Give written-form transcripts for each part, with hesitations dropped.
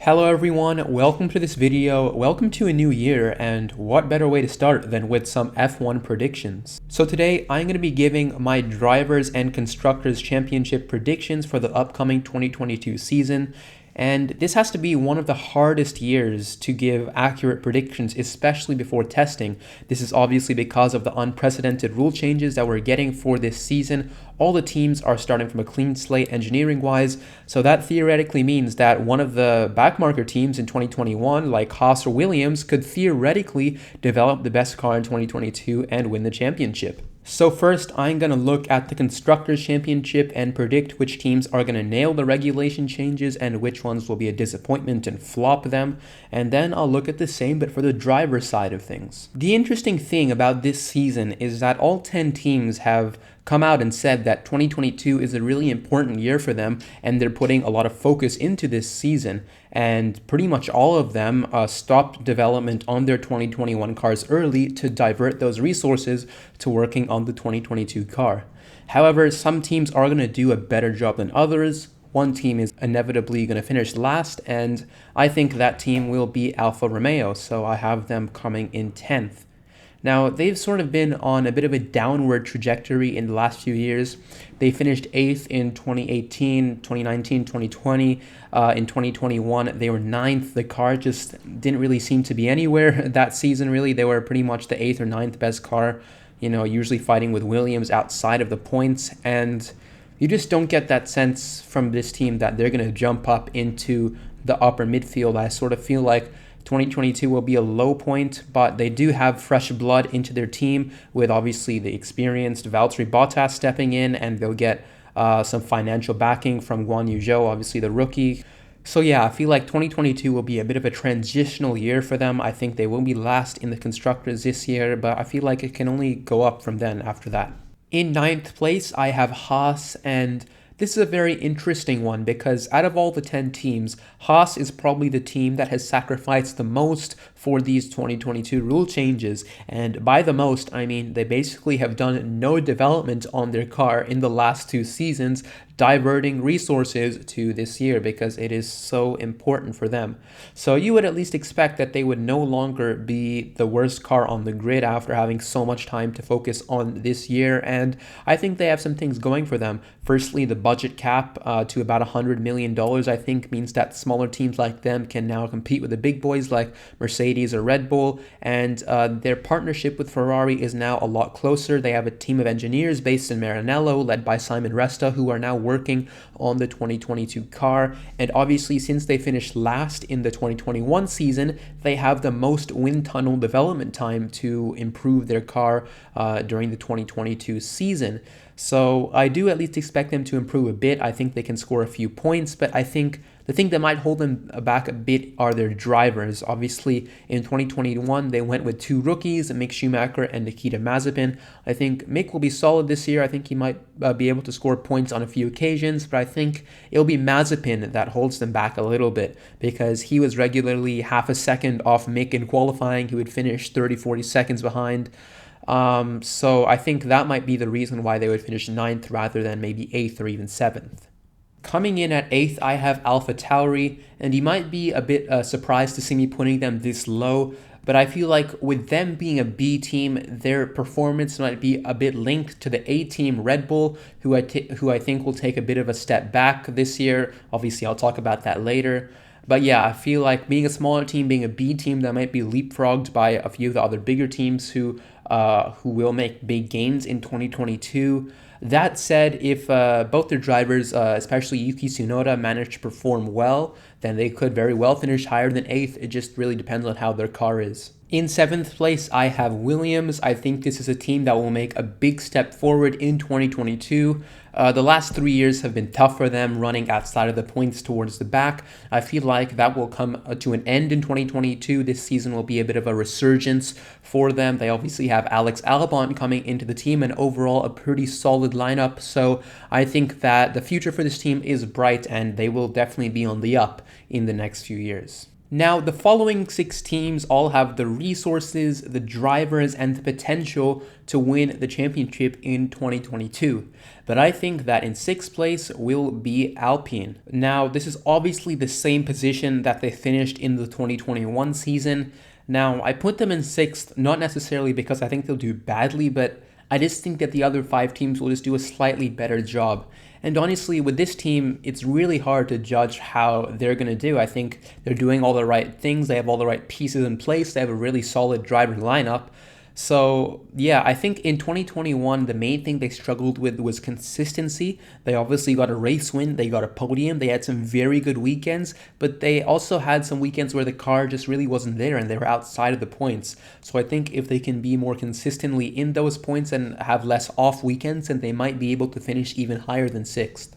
Hello everyone, welcome to this video, welcome to a new year, and what better way to start than with some F1 predictions. So today I'm going to be giving my Drivers and Constructors Championship predictions for the upcoming 2022 season. And this has to be one of the hardest years to give accurate predictions, especially before testing. This is obviously because of the unprecedented rule changes that we're getting for this season. All the teams are starting from a clean slate engineering-wise, so that theoretically means that one of the backmarker teams in 2021, like Haas or Williams, could theoretically develop the best car in 2022 and win the championship. So first, I'm going to look at the Constructors Championship and predict which teams are going to nail the regulation changes and which ones will be a disappointment and flop them. And then I'll look at the same but for the driver side of things. The interesting thing about this season is that all 10 teams have come out and said that 2022 is a really important year for them and they're putting a lot of focus into this season. And pretty much all of them stopped development on their 2021 cars early to divert those resources to working on the 2022 car. However, some teams are going to do a better job than others. One team is inevitably going to finish last, and I think that team will be Alfa Romeo, so I have them coming in 10th. Now, they've sort of been on a bit of a downward trajectory in the last few years. They finished 8th in 2018, 2019, 2020. In 2021, they were 9th. The car just didn't really seem to be anywhere that season, really. They were pretty much the 8th or 9th best car, usually fighting with Williams outside of the points. And you just don't get that sense from this team that they're going to jump up into the upper midfield. I sort of feel like 2022 will be a low point, but they do have fresh blood into their team with obviously the experienced Valtteri Bottas stepping in, and they'll get some financial backing from Guan Yu Zhou, obviously the rookie. So yeah, I feel like 2022 will be a bit of a transitional year for them. I think they will be last in the Constructors this year, but I feel like it can only go up from then after that. In 9th place, I have Haas, and this is a very interesting one because out of all the 10 teams, Haas is probably the team that has sacrificed the most for these 2022 rule changes. And by the most, I mean they basically have done no development on their car in the last 2 seasons, diverting resources to this year because it is so important for them. So you would at least expect that they would no longer be the worst car on the grid after having so much time to focus on this year. And I think they have some things going for them. Firstly, the budget cap to about $100 million, I think, means that smaller teams like them can now compete with the big boys like Mercedes or Red Bull. And their partnership with Ferrari is now a lot closer. They have a team of engineers based in Maranello, led by Simon Resta, who are now working on the 2022 car. And obviously, since they finished last in the 2021 season, they have the most wind tunnel development time to improve their car during the 2022 season. So I do at least expect them to improve a bit. I think they can score a few points, but I think the thing that might hold them back a bit are their drivers. Obviously, in 2021, they went with 2 rookies, Mick Schumacher and Nikita Mazepin. I think Mick will be solid this year. I think he might be able to score points on a few occasions, but I think it'll be Mazepin that holds them back a little bit because he was regularly half a second off Mick in qualifying. He would finish 30, 40 seconds behind. So I think that might be the reason why they would finish 9th rather than maybe 8th or even 7th. Coming in at 8th, I have AlphaTauri, and you might be a bit surprised to see me putting them this low, but I feel like with them being a B team, their performance might be a bit linked to the A team Red Bull, who I think will take a bit of a step back this year. Obviously, I'll talk about that later. But yeah, I feel like being a smaller team, being a B team, that might be leapfrogged by a few of the other bigger teams who will make big gains in 2022. That said, if both their drivers, especially Yuki Tsunoda, manage to perform well, then they could very well finish higher than 8th. It just really depends on how their car is. In 7th place, I have Williams. I think this is a team that will make a big step forward in 2022. The last 3 years have been tough for them, running outside of the points towards the back. I feel like that will come to an end in 2022. This season will be a bit of a resurgence for them. They obviously have Alex Albon coming into the team and overall a pretty solid lineup. So I think that the future for this team is bright and they will definitely be on the up in the next few years. Now, the following 6 teams all have the resources, the drivers, and the potential to win the championship in 2022. But I think that in 6th place will be Alpine. Now, this is obviously the same position that they finished in the 2021 season. Now, I put them in 6th, not necessarily because I think they'll do badly, but I just think that the other 5 teams will just do a slightly better job. And honestly, with this team, it's really hard to judge how they're going to do. I think they're doing all the right things. They have all the right pieces in place. They have a really solid driver lineup. So yeah, I think in 2021, the main thing they struggled with was consistency. They obviously got a race win, they got a podium, they had some very good weekends, but they also had some weekends where the car just really wasn't there and they were outside of the points. So I think if they can be more consistently in those points and have less off weekends, then they might be able to finish even higher than 6th.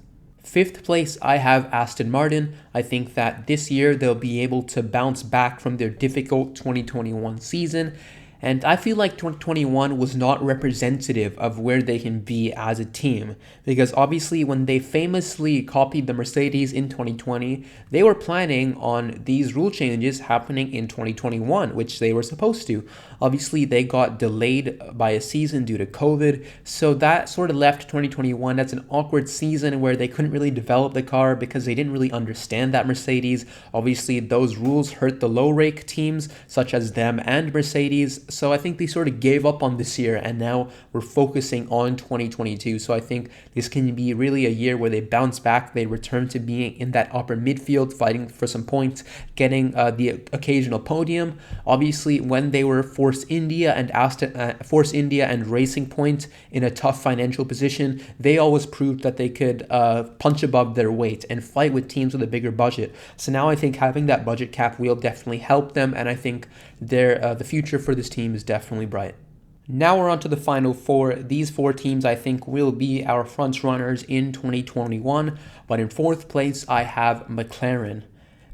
5th place, I have Aston Martin. I think that this year they'll be able to bounce back from their difficult 2021 season. And I feel like 2021 was not representative of where they can be as a team, because obviously when they famously copied the Mercedes in 2020, they were planning on these rule changes happening in 2021, which they were supposed to. Obviously, they got delayed by a season due to COVID, so that sort of left 2021. That's an awkward season where they couldn't really develop the car because they didn't really understand that Mercedes. Obviously, those rules hurt the low-rake teams, such as them and Mercedes. So I think they sort of gave up on this year, and now we're focusing on 2022. So I think this can be really a year where they bounce back, they return to being in that upper midfield, fighting for some points, getting the occasional podium. Obviously, when they were Force India and Racing Point in a tough financial position, they always proved that they could punch above their weight and fight with teams with a bigger budget. So now I think having that budget cap will definitely help them, and I think the future for this team is definitely bright. Now we're on to the final 4. These 4 teams I think will be our front runners in 2021, but in 4th place I have McLaren.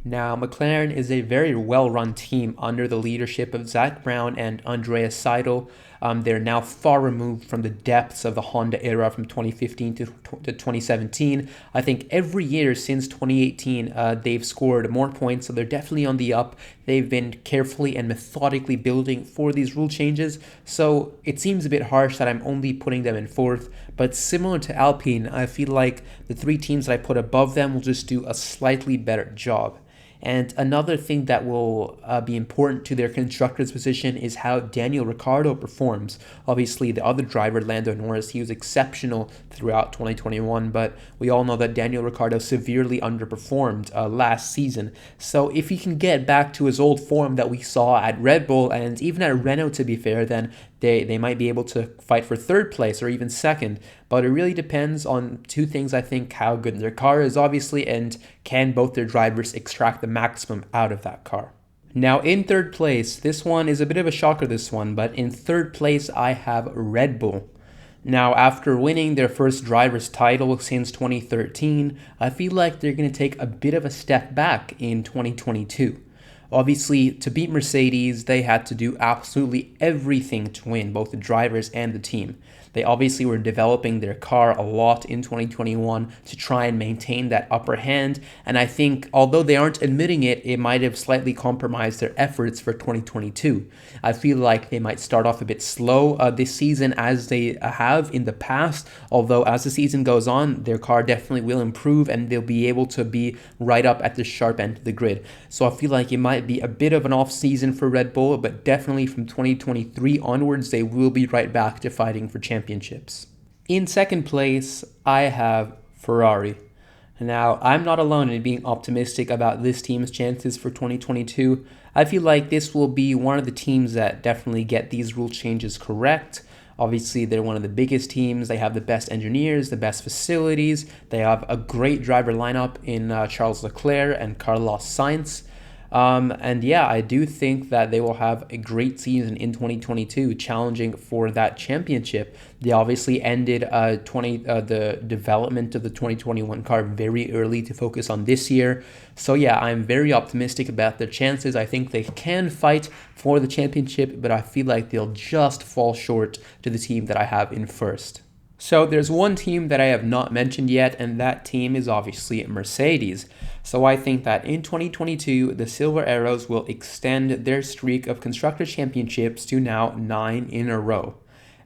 Now, McLaren is a very well-run team under the leadership of Zach Brown and Andreas Seidel. They're now far removed from the depths of the Honda era from 2015 to 2017. I think every year since 2018, they've scored more points, so they're definitely on the up. They've been carefully and methodically building for these rule changes, so it seems a bit harsh that I'm only putting them in 4th, but similar to Alpine, I feel like the 3 teams that I put above them will just do a slightly better job. And another thing that will be important to their constructors position is how Daniel Ricciardo performs. Obviously, the other driver, Lando Norris, he was exceptional throughout 2021, but we all know that Daniel Ricciardo severely underperformed last season. So if he can get back to his old form that we saw at Red Bull and even at Renault, to be fair, then they might be able to fight for 3rd place or even 2nd. But it really depends on 2 things, I think: how good their car is, obviously, and can both their drivers extract the maximum out of that car. Now, in 3rd place, this one is a bit of a shocker, but in 3rd place, I have Red Bull. Now, after winning their first driver's title since 2013, I feel like they're going to take a bit of a step back in 2022. Obviously, to beat Mercedes, they had to do absolutely everything to win, both the drivers and the team. They obviously were developing their car a lot in 2021 to try and maintain that upper hand, and I think, although they aren't admitting it, it might have slightly compromised their efforts for 2022. I feel like they might start off a bit slow this season, as they have in the past, although as the season goes on, their car definitely will improve and they'll be able to be right up at the sharp end of the grid. So I feel like it might be a bit of an off season for Red Bull, but definitely from 2023 onwards, they will be right back to fighting for championships. In 2nd place, I have Ferrari. Now, I'm not alone in being optimistic about this team's chances for 2022. I feel like this will be one of the teams that definitely get these rule changes correct. Obviously, they're one of the biggest teams. They have the best engineers, the best facilities. They have a great driver lineup in Charles Leclerc and Carlos Sainz. And yeah, I do think that they will have a great season in 2022, challenging for that championship. They obviously ended the development of the 2021 car very early to focus on this year. So yeah, I'm very optimistic about their chances. I think they can fight for the championship, but I feel like they'll just fall short to the team that I have in 1st. So there's one team that I have not mentioned yet, and that team is obviously Mercedes. So I think that in 2022, the Silver Arrows will extend their streak of Constructors Championships to now 9 in a row.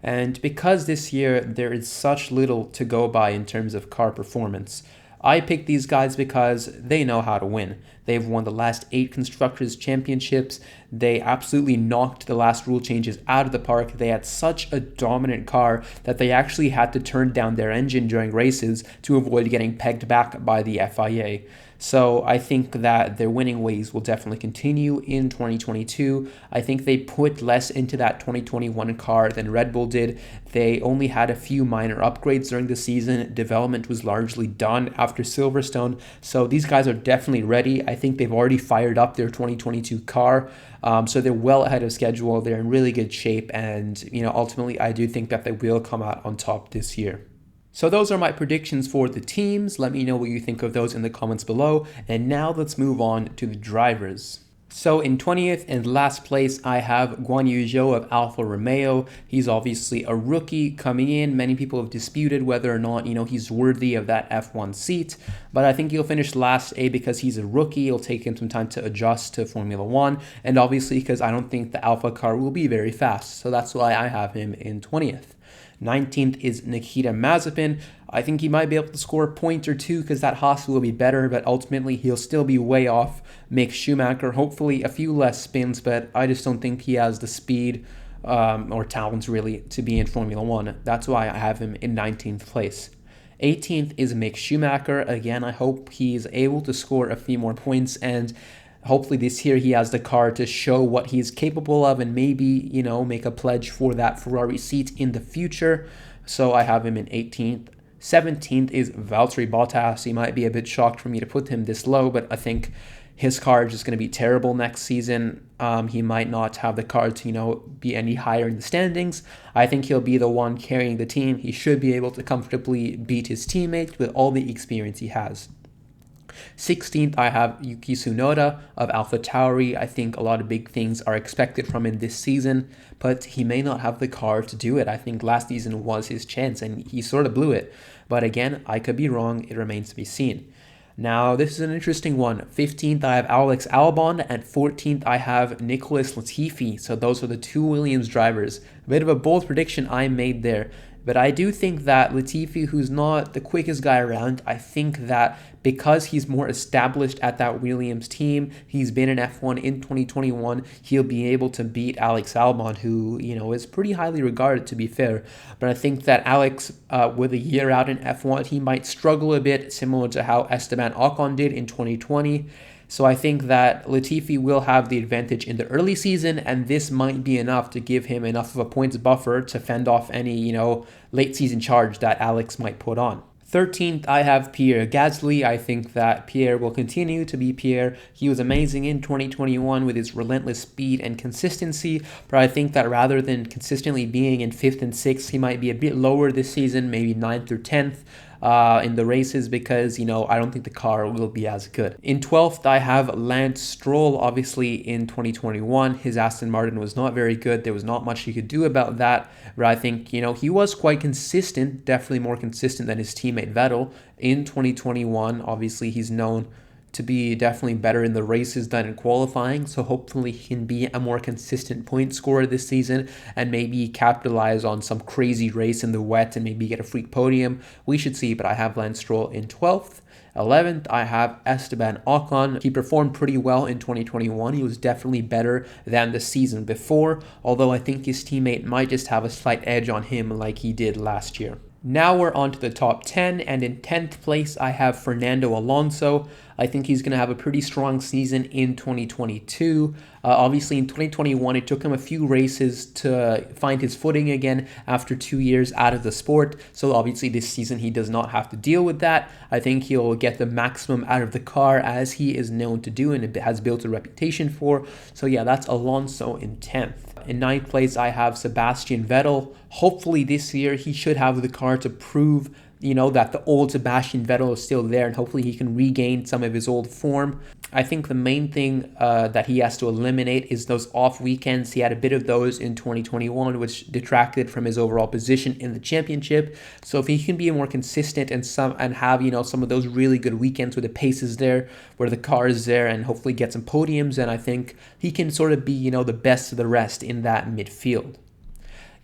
And because this year there is such little to go by in terms of car performance, I picked these guys because they know how to win. They've won the last 8 Constructors Championships. They absolutely knocked the last rule changes out of the park. They had such a dominant car that they actually had to turn down their engine during races to avoid getting pegged back by the FIA. So I think that their winning ways will definitely continue in 2022. I think they put less into that 2021 car than Red Bull did. They only had a few minor upgrades during the season. Development was largely done after Silverstone. So these guys are definitely ready. I think they've already fired up their 2022 car. So they're well ahead of schedule. They're in really good shape. And, ultimately, I do think that they will come out on top this year. So those are my predictions for the teams. Let me know what you think of those in the comments below. And now let's move on to the drivers. So in 20th and last place, I have Guan Yu Zhou of Alfa Romeo. He's obviously a rookie coming in. Many people have disputed whether or not, he's worthy of that F1 seat. But I think he'll finish last, A, because he's a rookie. It'll take him some time to adjust to Formula One. And obviously because I don't think the Alfa car will be very fast. So that's why I have him in 20th. 19th is Nikita Mazepin. I think he might be able to score a point or two because that Haas will be better, but ultimately he'll still be way off Mick Schumacher. Hopefully a few less spins, but I just don't think he has the speed or talents really to be in Formula One. That's why I have him in 19th place. 18th is Mick Schumacher. Again, I hope he's able to score a few more points, and hopefully this year he has the car to show what he's capable of and maybe, make a pledge for that Ferrari seat in the future. So I have him in 18th. 17th is Valtteri Bottas. He might be a bit shocked for me to put him this low, but I think his car is just going to be terrible next season. He might not have the car to, be any higher in the standings. I think he'll be the one carrying the team. He should be able to comfortably beat his teammates with all the experience he has. 16th, I have Yuki Tsunoda of AlphaTauri. I think a lot of big things are expected from him this season, but he may not have the car to do it. I think last season was his chance, and he sort of blew it. But again, I could be wrong. It remains to be seen. Now, this is an interesting one. 15th, I have Alex Albon, and 14th, I have Nicholas Latifi. So those are the 2 Williams drivers. A bit of a bold prediction I made there. But I do think that Latifi, who's not the quickest guy around, I think that because he's more established at that Williams team, he's been in F1 in 2021, he'll be able to beat Alex Albon, who, is pretty highly regarded, to be fair. But I think that Alex, with a year out in F1, he might struggle a bit, similar to how Esteban Ocon did in 2020. So I think that Latifi will have the advantage in the early season, and this might be enough to give him enough of a points buffer to fend off any, late season charge that Alex might put on. 13th, I have Pierre Gasly. I think that Pierre will continue to be Pierre. He was amazing in 2021 with his relentless speed and consistency, but I think that rather than consistently being in 5th and 6th, he might be a bit lower this season, maybe 9th or 10th. In the races because, I don't think the car will be as good. In 12th, I have Lance Stroll. Obviously, in 2021, his Aston Martin was not very good. There was not much he could do about that. But I think, he was quite consistent, definitely more consistent than his teammate Vettel in 2021. Obviously, he's known to be definitely better in the races than in qualifying, so hopefully he can be a more consistent point scorer this season and maybe capitalize on some crazy race in the wet and maybe get a freak podium. We should see, but I have Lance Stroll in 12th. 11th, I have Esteban Ocon. He performed pretty well in 2021. He was definitely better than the season before, although I think his teammate might just have a slight edge on him like he did last year. Now we're on to the top 10, and in 10th place, I have Fernando Alonso. I think he's going to have a pretty strong season in 2022. Obviously, in 2021, it took him a few races to find his footing again after 2 years out of the sport. So obviously, this season, he does not have to deal with that. I think he'll get the maximum out of the car as he is known to do and has built a reputation for. So yeah, that's Alonso in 10th. In 9th place, I have Sebastian Vettel. Hopefully this year, he should have the car to prove that the old Sebastian Vettel is still there, and hopefully he can regain some of his old form. I think the main thing that he has to eliminate is those off weekends. He had a bit of those in 2021, which detracted from his overall position in the championship. So if he can be more consistent and have some of those really good weekends where the pace is there, where the car is there, and hopefully get some podiums, then I think he can sort of be the best of the rest in that midfield.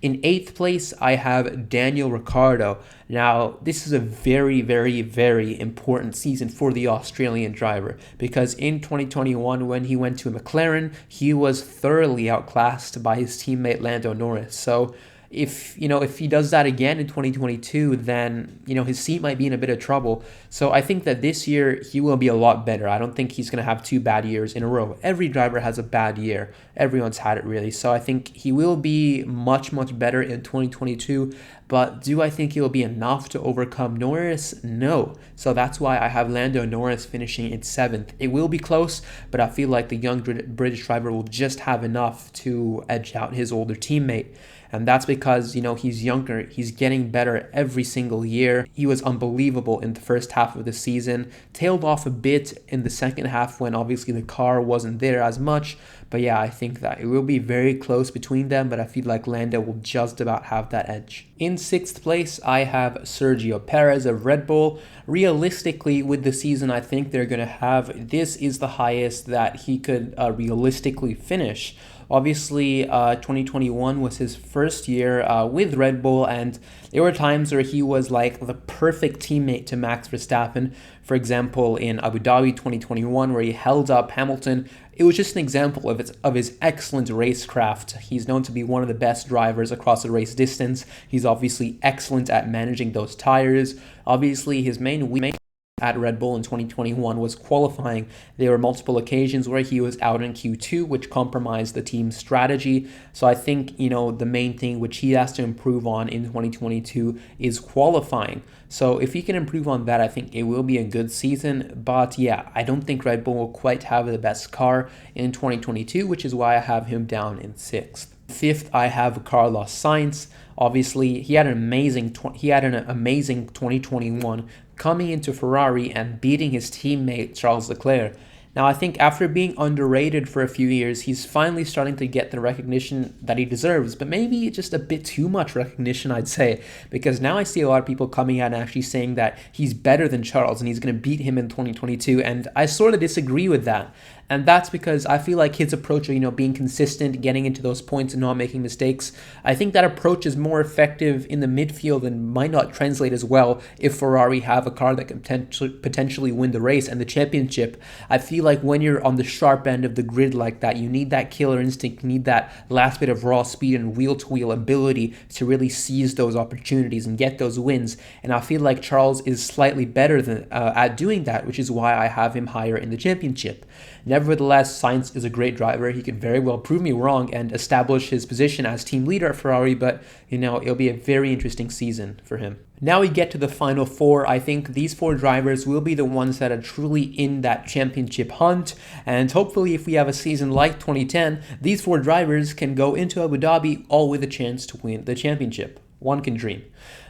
In 8th place, I have Daniel Ricciardo. Now, this is a very, very, very important season for the Australian driver because in 2021, when he went to McLaren, he was thoroughly outclassed by his teammate Lando Norris. So if he does that again in 2022, then his seat might be in a bit of trouble. So I think that this year he will be a lot better. I don't think he's going to have 2 bad years in a row. Every driver has a bad year. Everyone's had it really. So I think he will be much, much better in 2022. But do I think he will be enough to overcome Norris? No. So that's why I have Lando Norris finishing in 7th. It will be close, but I feel like the young British driver will just have enough to edge out his older teammate. And that's because, he's younger. He's getting better every single year. He was unbelievable in the first half of the season. Tailed off a bit in the second half when obviously the car wasn't there as much. But yeah, I think that it will be very close between them, but I feel like Lando will just about have that edge. In 6th place, I have Sergio Perez of Red Bull. Realistically, with the season I think they're going to have, this is the highest that he could realistically finish. Obviously, 2021 was his first year with Red Bull, and there were times where he was like the perfect teammate to Max Verstappen. For example, in Abu Dhabi 2021, where he held up Hamilton. It was just an example of his excellent racecraft. He's known to be one of the best drivers across the race distance. He's obviously excellent at managing those tires. Obviously, his main weakness at Red Bull in 2021 was qualifying. There were multiple occasions where he was out in Q2, which compromised the team's strategy. So I think, the main thing which he has to improve on in 2022 is qualifying. So if he can improve on that, I think it will be a good season. But yeah, I don't think Red Bull will quite have the best car in 2022, which is why I have him down in 6th. 5th, I have Carlos Sainz. Obviously, he had an amazing 2021 coming into Ferrari and beating his teammate Charles Leclerc. Now, I think after being underrated for a few years, he's finally starting to get the recognition that he deserves, but maybe just a bit too much recognition, I'd say, because now I see a lot of people coming out and actually saying that he's better than Charles and he's going to beat him in 2022, and I sort of disagree with that. And that's because I feel like his approach of, being consistent, getting into those points and not making mistakes, I think that approach is more effective in the midfield and might not translate as well if Ferrari have a car that can potentially win the race and the championship. I feel like when you're on the sharp end of the grid like that, you need that killer instinct, you need that last bit of raw speed and wheel-to-wheel ability to really seize those opportunities and get those wins. And I feel like Charles is slightly better than at doing that, which is why I have him higher in the championship. Nevertheless, Sainz is a great driver. He could very well prove me wrong and establish his position as team leader at Ferrari, but, it'll be a very interesting season for him. Now we get to the final 4. I think these 4 drivers will be the ones that are truly in that championship hunt, and hopefully if we have a season like 2010, these 4 drivers can go into Abu Dhabi all with a chance to win the championship. One can dream.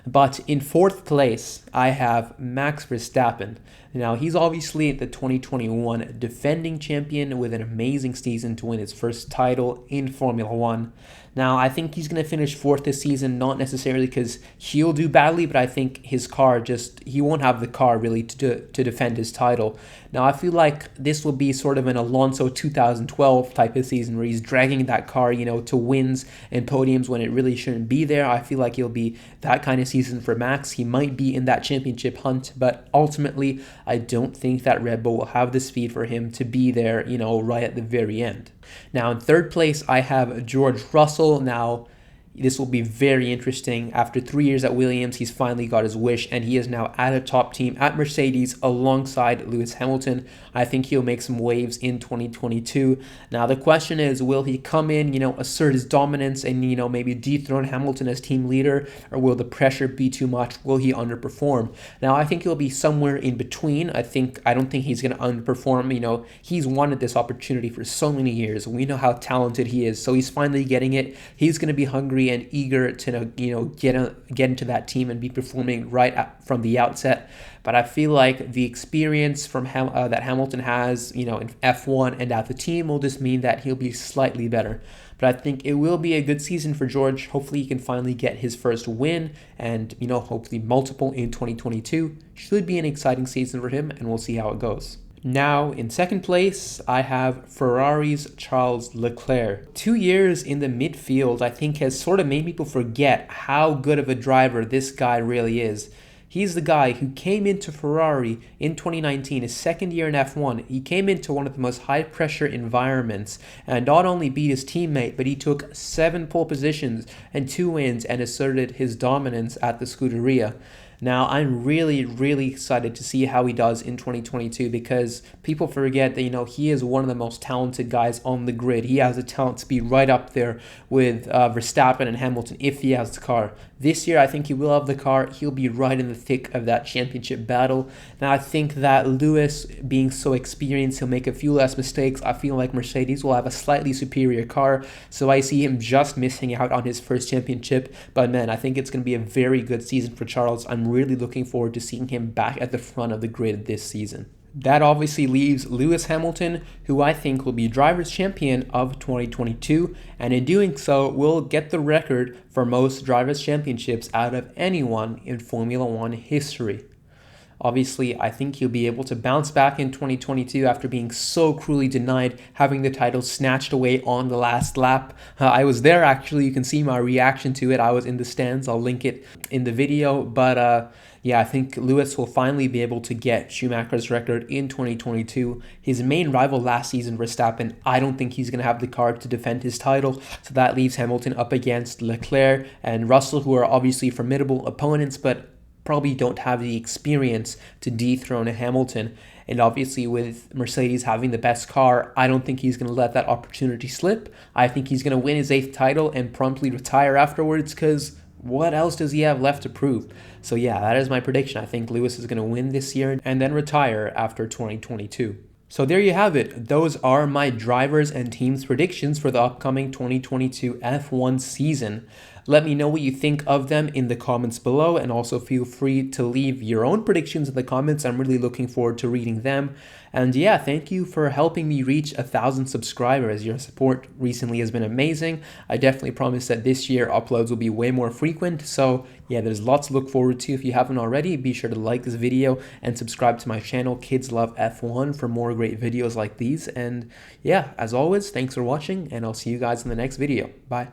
But in 4th place, I have Max Verstappen. Now, he's obviously the 2021 defending champion with an amazing season to win his first title in Formula 1. Now, I think he's going to finish 4th this season, not necessarily because he'll do badly, but I think his car he won't have the car really to defend his title. Now, I feel like this will be sort of an Alonso 2012 type of season where he's dragging that car, to wins and podiums when it really shouldn't be there. I feel like it'll be that kind of season for Max. He might be in that championship hunt, but ultimately, I don't think that Red Bull will have the speed for him to be there, right at the very end. Now, in 3rd place, I have George Russell. Now, this will be very interesting. After 3 years at Williams, he's finally got his wish, and he is now at a top team at Mercedes alongside Lewis Hamilton. I think he'll make some waves in 2022. Now, the question is, will he come in, assert his dominance and, maybe dethrone Hamilton as team leader, or will the pressure be too much? Will he underperform? Now, I think he'll be somewhere in between. I don't think he's going to underperform. He's wanted this opportunity for so many years. We know how talented he is, so he's finally getting it. He's going to be hungry hungry and eager to get into that team and be performing from the outset. But I feel like the experience from that Hamilton has, in F1 and at the team will just mean that he'll be slightly better. But I think it will be a good season for George. Hopefully he can finally get his first win and, hopefully multiple in 2022. Should be an exciting season for him, and we'll see how it goes. Now, in second place, I have Ferrari's Charles Leclerc. 2 years in the midfield, I think, has sort of made people forget how good of a driver this guy really is. He's the guy who came into Ferrari in 2019, his second year in F1. He came into one of the most high-pressure environments and not only beat his teammate, but he took 7 pole positions and 2 wins and asserted his dominance at the Scuderia. Now, I'm really, really excited to see how he does in 2022 because people forget that, he is one of the most talented guys on the grid. He has the talent to be right up there with Verstappen and Hamilton if he has the car. This year, I think he will have the car. He'll be right in the thick of that championship battle. Now, I think that Lewis, being so experienced, he'll make a few less mistakes. I feel like Mercedes will have a slightly superior car, so I see him just missing out on his first championship. But man, I think it's going to be a very good season for Charles. I'm really looking forward to seeing him back at the front of the grid this season. That obviously leaves Lewis Hamilton, who I think will be Drivers' Champion of 2022, and in doing so will get the record for most Drivers' Championships out of anyone in Formula One history. Obviously, I think he'll be able to bounce back in 2022 after being so cruelly denied, having the title snatched away on the last lap. I was there, actually. You can see my reaction to it. I was in the stands. I'll link it in the video. But yeah, I think Lewis will finally be able to get Schumacher's record in 2022. His main rival last season, Verstappen, I don't think he's going to have the car to defend his title. So that leaves Hamilton up against Leclerc and Russell, who are obviously formidable opponents, but probably don't have the experience to dethrone Hamilton. And obviously with Mercedes having the best car, I don't think he's going to let that opportunity slip. I think he's going to win his 8th title and promptly retire afterwards because what else does he have left to prove? So yeah, that is my prediction. I think Lewis is going to win this year and then retire after 2022. So there you have it. Those are my drivers and teams predictions for the upcoming 2022 F1 season. Let me know what you think of them in the comments below, and also feel free to leave your own predictions in the comments. I'm really looking forward to reading them. And yeah, thank you for helping me reach 1,000 subscribers. Your support recently has been amazing. I definitely promise that this year uploads will be way more frequent. So yeah, there's lots to look forward to. If you haven't already, be sure to like this video and subscribe to my channel, Kids Love F1, for more great videos like these. And yeah, as always, thanks for watching, and I'll see you guys in the next video. Bye.